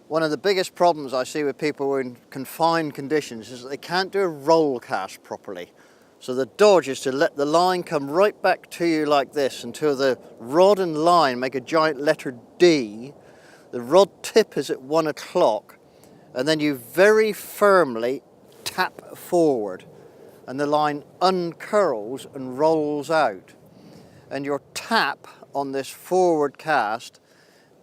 One of the biggest problems I see with people who are in confined conditions is that they can't do a roll cast properly. So the dodge is to let the line come right back to you like this until the rod and line make a giant letter D. The rod tip is at 1 o'clock, and then you very firmly tap forward and the line uncurls and rolls out. And your tap on this forward cast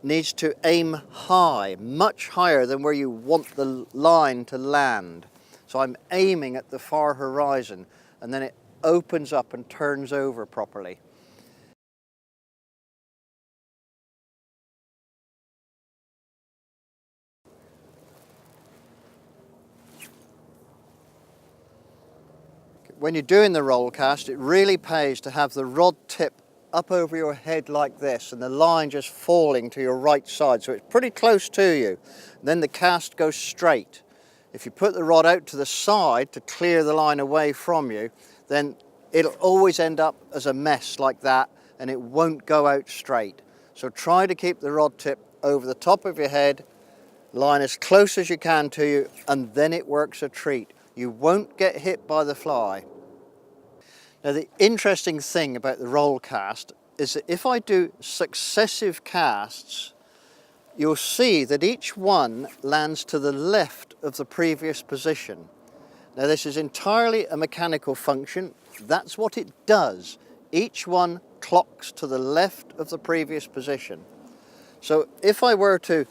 needs to aim high, much higher than where you want the line to land. So I'm aiming at the far horizon, and then it opens up and turns over properly. When you're doing the roll cast, it really pays to have the rod tip up over your head like this and the line just falling to your right side, so it's pretty close to you. Then the cast goes straight. If you put the rod out to the side to clear the line away from you, then it'll always end up as a mess like that and it won't go out straight. So try to keep the rod tip over the top of your head, line as close as you can to you, and then it works a treat. You won't get hit by the fly. Now the interesting thing about the roll cast is that if I do successive casts, you'll see that each one lands to the left of the previous position. Now this is entirely a mechanical function. That's what it does. Each one clocks to the left of the previous position. So if I were to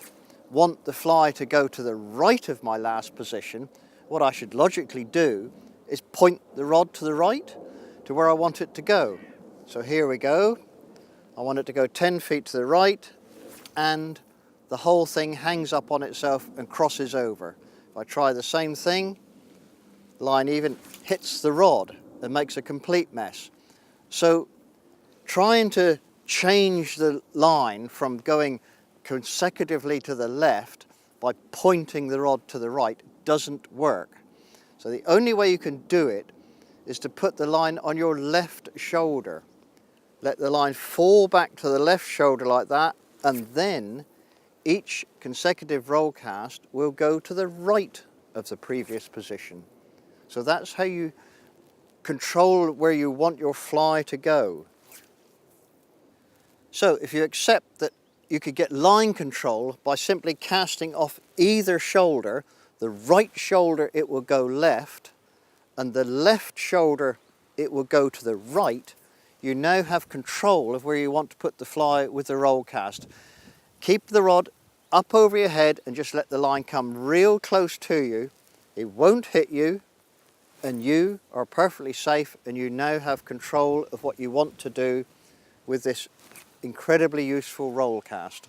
want the fly to go to the right of my last position, what I should logically do is point the rod to the right, to where I want it to go. So here we go. I want it to go 10 feet to the right, and the whole thing hangs up on itself and crosses over. If I try the same thing, the line even hits the rod and makes a complete mess. So trying to change the line from going consecutively to the left by pointing the rod to the right doesn't work. So the only way you can do it is to put the line on your left shoulder. Let the line fall back to the left shoulder like that, and then each consecutive roll cast will go to the right of the previous position. So that's how you control where you want your fly to go. So if you accept that you could get line control by simply casting off either shoulder, the right shoulder it will go left, and the left shoulder it will go to the right, you now have control of where you want to put the fly with the roll cast. Keep the rod up over your head and just let the line come real close to you. It won't hit you, and you are perfectly safe, and you now have control of what you want to do with this incredibly useful roll cast.